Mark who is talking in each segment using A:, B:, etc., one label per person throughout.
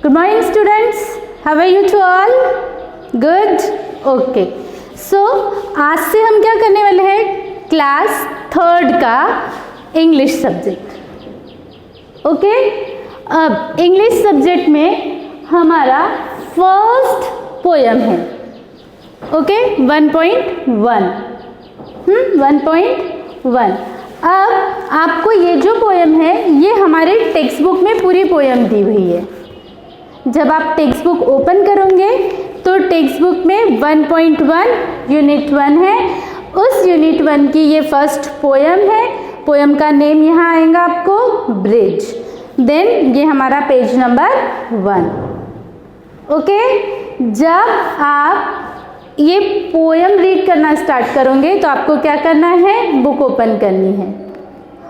A: Good morning students, how are you to all? Good? Okay. So आज से हम क्या करने वाले हैं, क्लास 3rd का इंग्लिश सब्जेक्ट। ओके, अब इंग्लिश सब्जेक्ट में हमारा फर्स्ट पोयम है। ओके, 1.1 1.1। अब आपको ये जो पोयम है ये हमारे टेक्स्ट बुक में पूरी पोयम दी हुई है। जब आप टेक्स्ट बुक ओपन करोगे तो टेक्स्ट बुक में 1.1 यूनिट 1 है। उस यूनिट 1 की ये फर्स्ट पोयम है। पोयम का नेम यहाँ आएगा आपको ब्रिज। देन ये हमारा पेज नंबर 1। ओके, जब आप ये पोयम रीड करना स्टार्ट करोगे तो आपको क्या करना है, बुक ओपन करनी है।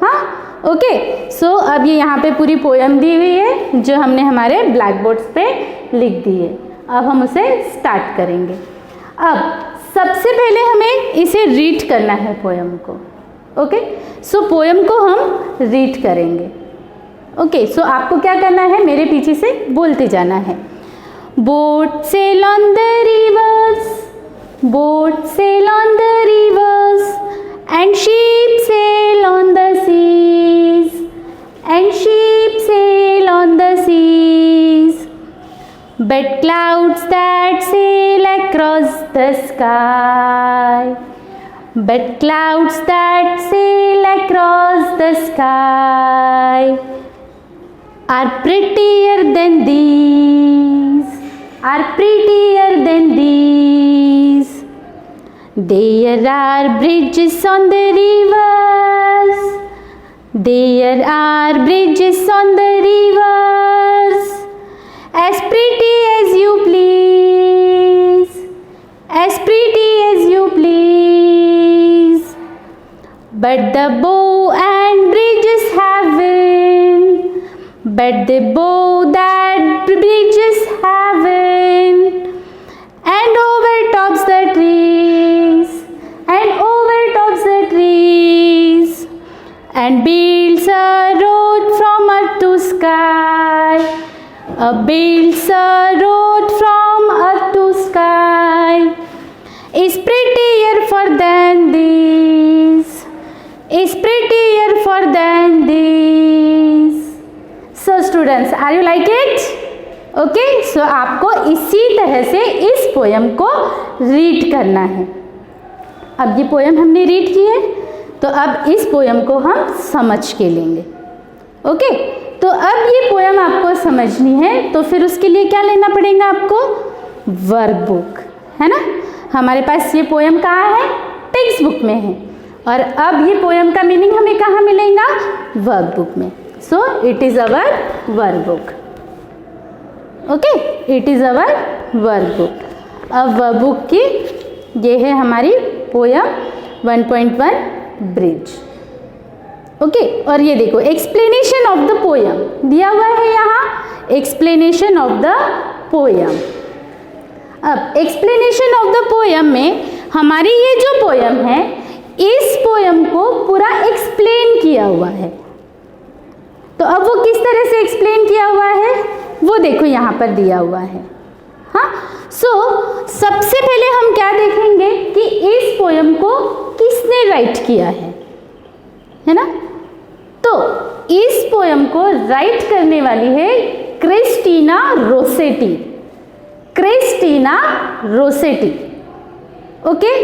A: हाँ, ओके। सो अब ये यहाँ पे पूरी पोयम दी हुई है जो हमने हमारे ब्लैक बोर्ड्स पे लिख दी है। अब हम उसे स्टार्ट करेंगे। अब सबसे पहले हमें इसे रीड करना है पोयम को। ओके, सो पोयम को हम रीड करेंगे। ओके, सो आपको क्या करना है, मेरे पीछे से बोलते जाना है। Boat sail on the rivers, boat sail on the rivers, and sheep sail on the seas, and sheep sail on the seas. But clouds that sail across the sky, but clouds that sail across the sky are prettier than these, are prettier than these. There are bridges on the rivers, there are bridges on the rivers, as pretty as you please, as pretty as you please. But the bow and bridges haven't, but the bow that bridges haven't, and overtops the trees, and overtops the trees, and builds a road from earth to sky, builds a road from earth to sky, is prettier for than these, is prettier for than these. So students, are you like it? Okay, so आपको इसी तरह से इस poem को read करना है। अब ये पोयम हमने रीड की है तो अब इस पोयम को हम समझ के लेंगे। ओके, तो अब ये पोयम आपको समझनी है तो फिर उसके लिए क्या लेना पड़ेगा आपको, वर्कबुक, है ना। हमारे पास ये पोयम कहाँ है, टेक्स्ट बुक में है, और अब ये पोयम का मीनिंग हमें कहाँ मिलेगा, वर्कबुक में। So it is our workbook. Okay, it is our workbook. अब वर्कबुक की ये है हमारी पोयम 1.1 ब्रिज। ओके, और ये देखो एक्सप्लेनेशन ऑफ द पोयम दिया हुआ है यहाँ, एक्सप्लेनेशन ऑफ द पोयम। अब एक्सप्लेनेशन ऑफ द पोयम में हमारी ये जो पोयम है इस पोयम को पूरा एक्सप्लेन किया हुआ है। तो अब वो किस तरह से एक्सप्लेन किया हुआ है वो देखो यहाँ पर दिया हुआ है। हाँ, सो सबसे पहले हम क्या देखेंगे कि इस पोयम को किसने राइट किया है ना। तो इस पोयम को राइट करने वाली है Christina Rossetti, Christina Rossetti. Okay,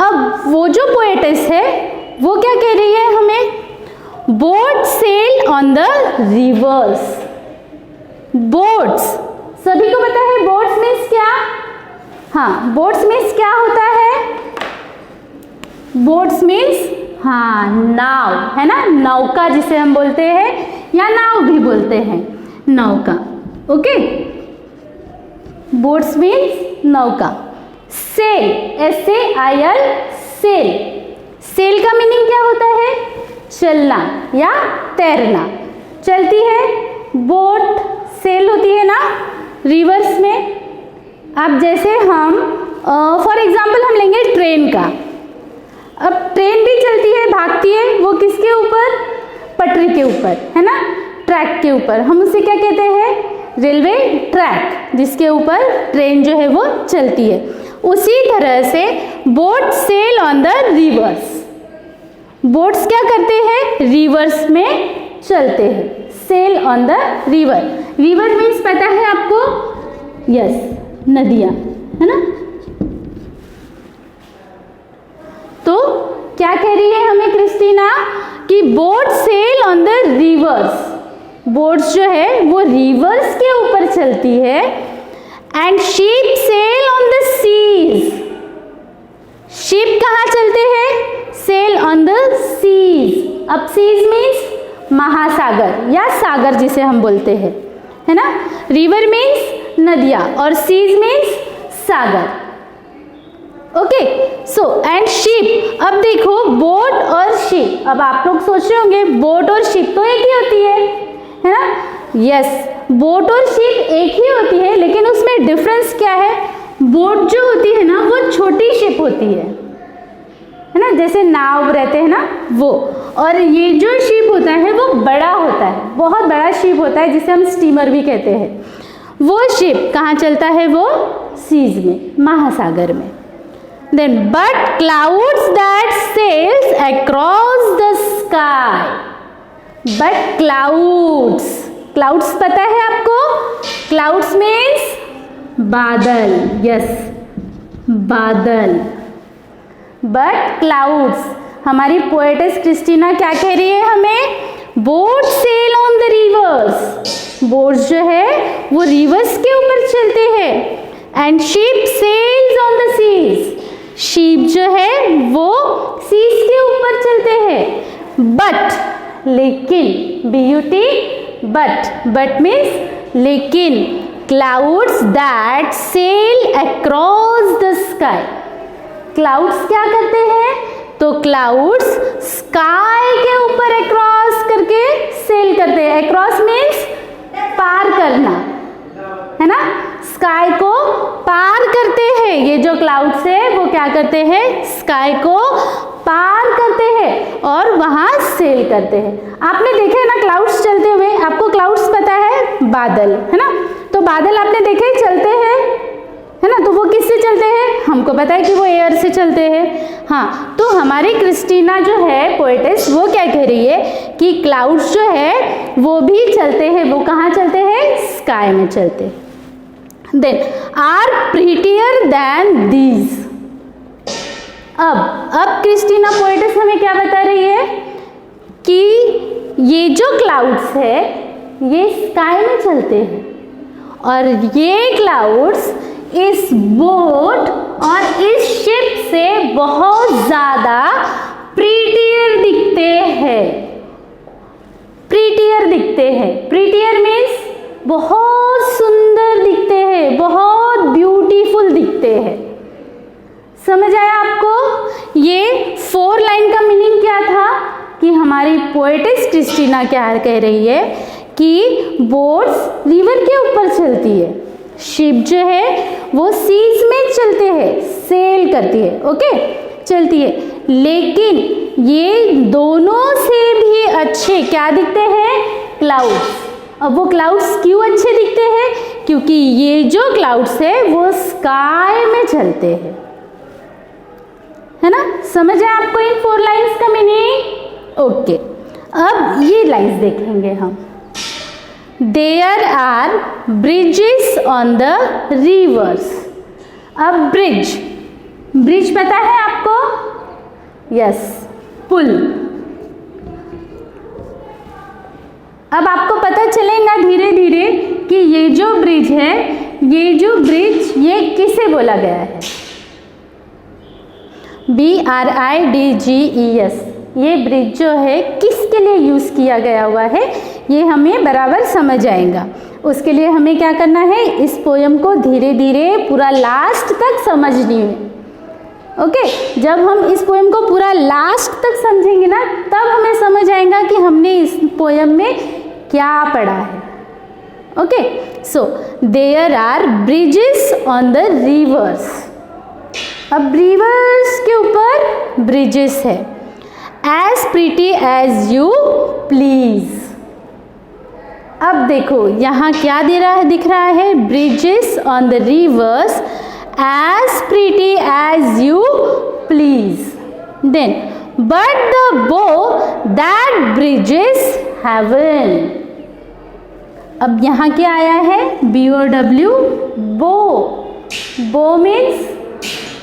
A: अब वो जो पोएटेस है वो क्या कह रही है हमें, boat sail on the rivers. Boats, सभी को पता है बोट्स मीन्स क्या, हाँ, बोट्स मीन्स क्या होता है, बोट्स मीन्स हाँ नाव, है ना, नौका जिसे हम बोलते हैं या नाव भी बोलते हैं, नौका। ओके, बोट्स मीन्स नौका। सेल, SAIL, सेल, सेल का मीनिंग क्या होता है, चलना या तैरना। चलती है बोट, सेल होती है ना रिवर्स में। अब जैसे हम फॉर एग्जांपल हम लेंगे ट्रेन का। अब ट्रेन भी चलती है, भागती है, वो किसके ऊपर, पटरी के ऊपर, है ना, ट्रैक के ऊपर। हम उसे क्या कहते हैं, रेलवे ट्रैक जिसके ऊपर ट्रेन जो है वो चलती है। उसी तरह से boat sail on the rivers, boats क्या करते हैं, रिवर्स में चलते हैं, sail on the river. River means पता है आपको, यस, नदियाँ, है ना। तो क्या कह रही है हमें क्रिस्टीना कि boat sail on the rivers, boats जो है वो रिवर्स के ऊपर चलती है। And ship sail on the seas, ship कहाँ चलते हैं, सेल ऑन द सीज। अब सीज मीन्स महासागर या सागर जिसे हम बोलते हैं, है ना। रिवर मीन्स नदियाँ और सीज मीन्स सागर। ओके, सो एंड शिप, अब देखो बोट और शिप, अब आप लोग सोच रहे होंगे बोट और शिप तो एक ही होती है ना। यस, बोट और शिप एक ही होती है, लेकिन उसमें डिफरेंस क्या है, बोट जो होती है ना वो छोटी शिप होती है ना, जैसे नाव रहते हैं ना वो, और ये जो शिप होता है वो बड़ा होता है, बहुत बड़ा शिप होता है जिसे हम स्टीमर भी कहते हैं। वो शिप कहाँ चलता है, वो सीज में, महासागर में। Then but clouds that sails across the sky, but clouds, clouds पता है आपको, clouds means बादल, yes, बादल। but clouds, हमारी पोएटेस क्रिस्टीना क्या कह रही है हमें, boat sail on the rivers, boats जो है वो रिवर्स के ऊपर चलते हैं। And ship sails on the seas, ship जो है वो सीज के ऊपर चलते हैं। बट, लेकिन, BUT, बट मीन्स लेकिन, clouds that sail across the sky, clouds क्या करते हैं, तो क्लाउड्स स्काई के ऊपर अक्रॉस करके सेल करते हैं। अक्रॉस मीन्स पार करना, है ना, स्काई को पार करते हैं। ये जो क्लाउड्स है वो क्या करते हैं, स्काई को पार करते हैं और वहाँ सेल करते हैं। आपने देखे है ना क्लाउड्स चलते हुए, आपको क्लाउड्स पता है बादल, है ना, तो बादल आपने देखे चलते हैं, है ना, तो वो किससे चलते हैं, हमको पता है कि वो एयर से चलते हैं। हाँ, तो हमारी क्रिस्टीना जो है पोएटेस वो क्या कह रही है कि क्लाउड्स जो है वो भी चलते हैं, वो कहाँ चलते हैं, स्काई में चलते हैं। Then are prettier than these, अब क्रिस्टीना पोएटेस हमें क्या बता रही है कि ये जो क्लाउड्स है ये स्काई में चलते हैं और ये क्लाउड्स इस बोट और इस शिप से बहुत ज़्यादा प्रीटियर दिखते हैं, प्रीटियर दिखते हैं। प्रीटियर मीन्स बहुत सुंदर दिखते हैं, बहुत ब्यूटीफुल दिखते हैं। समझ आया आपको? ये 4 लाइन का मीनिंग क्या था कि हमारी पोएटेस क्रिस्टीना क्या कह रही है कि बोट्स रिवर के ऊपर चलती है, शिप जो है वो सीज में चलते हैं, सेल करती है, ओके, चलती है, लेकिन ये दोनों से भी अच्छे क्या दिखते हैं, क्लाउड्स। अब वो क्लाउड्स क्यों अच्छे दिखते हैं? क्योंकि ये जो क्लाउड्स है वो स्काई में चलते हैं, है ना। समझ आया आपको इन 4 लाइन्स का मीनिंग? ओके, अब ये लाइन्स देखेंगे हम। There are bridges on the rivers. अब ब्रिज, ब्रिज पता है आपको? यस, पुल। अब आपको पता चलेगा धीरे धीरे कि ये जो ब्रिज है, ये जो ब्रिज ये किसे बोला गया है? BRIDGES, ये ब्रिज जो है किसके लिए यूज़ किया गया हुआ है ये हमें बराबर समझ आएगा। उसके लिए हमें क्या करना है, इस पोयम को धीरे धीरे पूरा लास्ट तक समझनी है, ओके। जब हम इस पोयम को पूरा लास्ट तक समझेंगे ना तब हमें समझ आएगा कि हमने इस पोयम में क्या पढ़ा है, okay. So there are bridges on the rivers. अब रिवर्स के ऊपर ब्रिजेस है। As pretty as you please. अब देखो यहाँ क्या दिख रहा है, bridges on the rivers as pretty as you please, then but the bow that bridges heaven. अब यहाँ क्या आया है, BOW, बो. बो मीन्स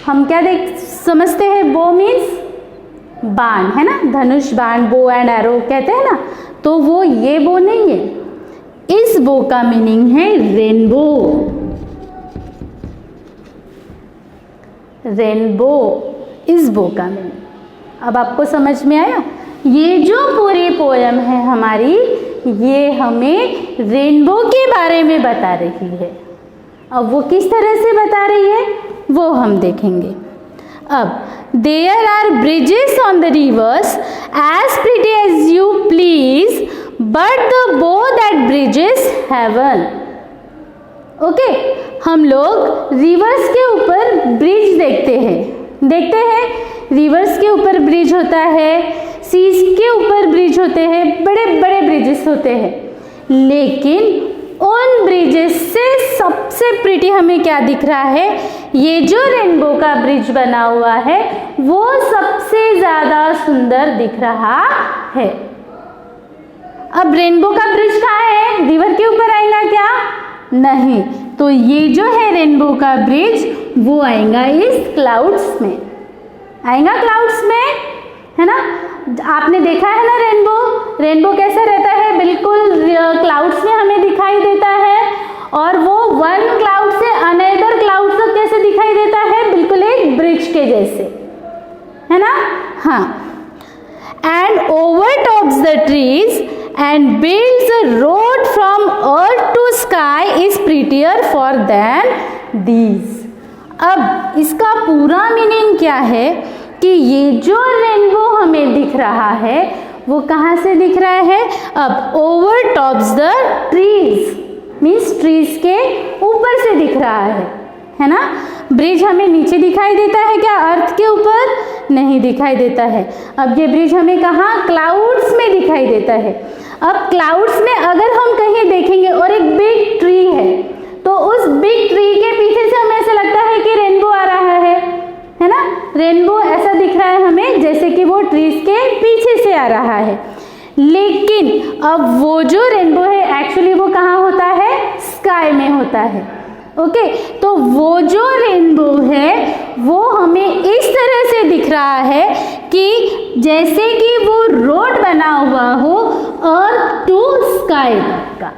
A: हम क्या समझते हैं, बो मीन्स बाण, है ना, धनुष बाण, बो एंड एरो कहते हैं ना, तो वो ये बो नहीं है, इस बो का मीनिंग है रेनबो. रेनबो इस बो का मीनिंग. अब आपको समझ में आया, ये जो पूरी पोयम है हमारी, ये हमें रेनबो के बारे में बता रही है. अब वो किस तरह से बता रही है वो हम देखेंगे. अब there are bridges on the rivers as pretty as you please but the bow that bridges heaven. Okay, हम लोग रिवर्स के ऊपर ब्रिज देखते हैं, रिवर्स के ऊपर ब्रिज होता है, सीज के ऊपर ब्रिज होते हैं, बड़े बड़े ब्रिजेस होते हैं, लेकिन उन ब्रिजेस से सबसे प्रिटी हमें क्या दिख रहा है, ये जो रेनबो का ब्रिज बना हुआ है वो सबसे ज़्यादा सुंदर दिख रहा है. अब रेनबो का ब्रिज कहाँ है, रिवर के ऊपर आएगा क्या, नहीं, तो ये जो है रेनबो का ब्रिज वो आएगा इस क्लाउड्स में, आएगा क्लाउड्स में, है ना. आपने देखा है ना रेनबो कैसा रहता है, बिल्कुल क्लाउड्स में हमें दिखाई देता है, और वो वन क्लाउड से अनदर क्लाउड तक कैसे दिखाई देता है, बिल्कुल एक ब्रिज के जैसे, है ना. हाँ, and over tops the trees and builds a road from earth to sky is prettier for than these. अब इसका पूरा मीनिंग क्या है कि ये जो रेनबो हमें दिख रहा है वो कहाँ से दिख रहा है. अब over tops the trees means trees के ऊपर से दिख रहा है ना. ब्रिज हमें नीचे दिखाई देता है क्या, अर्थ के ऊपर नहीं दिखाई देता है. अब ये ब्रिज हमें कहाँ, क्लाउड्स में दिखाई देता है. अब क्लाउड्स में अगर हम कहीं देखेंगे और एक बिग ट्री है, तो उस बिग ट्री के पीछे से हमें ऐसा लगता है कि रेनबो आ रहा है ना. रेनबो ऐसा दिख रहा है हमें जैसे कि वो ट्रीज के पीछे से आ रहा है, लेकिन अब वो जो रेनबो है एक्चुअली वो कहाँ होता है, स्काई में होता है. ओके, तो वो जो रेनबो है वो हमें इस तरह से दिख रहा है कि जैसे कि वो रोड बना हुआ हो अर्थ टू स्काई तक का.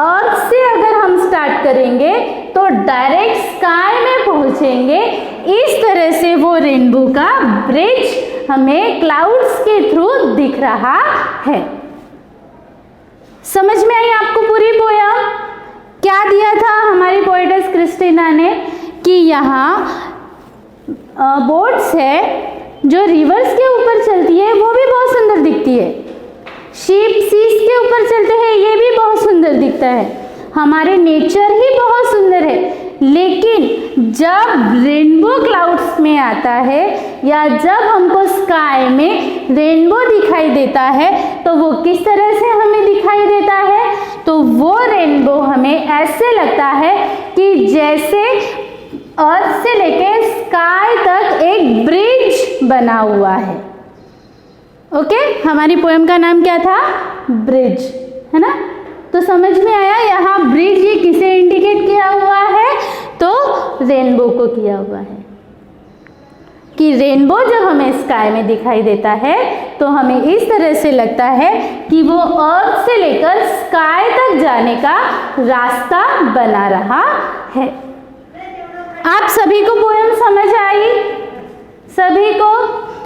A: अर्थ से अगर हम स्टार्ट करेंगे तो डायरेक्ट स्काई में पहुंचेंगे. इस तरह से वो रेनबो का ब्रिज हमें क्लाउड्स के थ्रू दिख रहा है. समझ में आई आपको पूरी पोयम. क्या दिया था हमारी पोएटेस क्रिस्टीना ने कि यहाँ बोट्स है जो रिवर्स के ऊपर चलती है वो भी बहुत सुंदर दिखती है, शिप सीज के ऊपर चलते हैं ये भी बहुत सुंदर दिखता है, हमारे नेचर ही बहुत सुंदर है. लेकिन जब रेनबो क्लाउड्स में आता है या जब हमको स्काई में रेनबो दिखाई देता है तो वो किस तरह से हमें दिखाई देता है, तो वो रेनबो हमें ऐसे लगता है कि जैसे अर्थ से लेकर स्काई तक एक ब्रिज बना हुआ है. ओके, हमारी पोएम का नाम क्या था, ब्रिज, है ना. तो समझ में आया यहाँ ब्रिज ये किसे इंडिकेट किया हुआ है, तो रेनबो को किया हुआ है कि रेनबो जब हमें स्काई में दिखाई देता है तो हमें इस तरह से लगता है कि वो अर्थ से लेकर स्काई तक जाने का रास्ता बना रहा है. आप सभी को पोएम समझ आई, सभी को.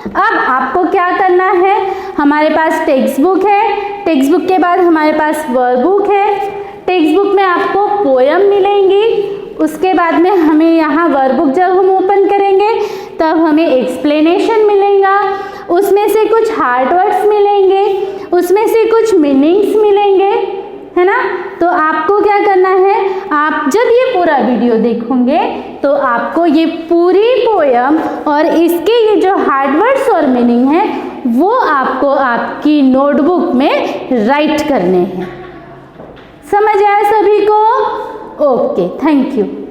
A: अब आपको क्या करना है, हमारे पास टेक्स्ट बुक है, टेक्स्ट बुक के बाद हमारे पास वर्कबुक है. टेक्स्ट बुक में आपको पोएम मिलेंगी, उसके बाद में हमें यहाँ वर्कबुक जब हम ओपन करेंगे तब हमें एक्सप्लेनेशन मिलेगा, उसमें से कुछ हार्ड वर्ड्स मिलेंगे, उसमें से कुछ मीनिंग्स मिलेंगे, है ना. तो आपको क्या करना है, आप जब ये पूरा वीडियो देखोगे तो आपको ये पूरी पोयम और इसके ये जो हार्ड वर्ड्स और मीनिंग है वो आपको आपकी नोटबुक में राइट करने हैं। समझ आया सभी को? Okay, thank you.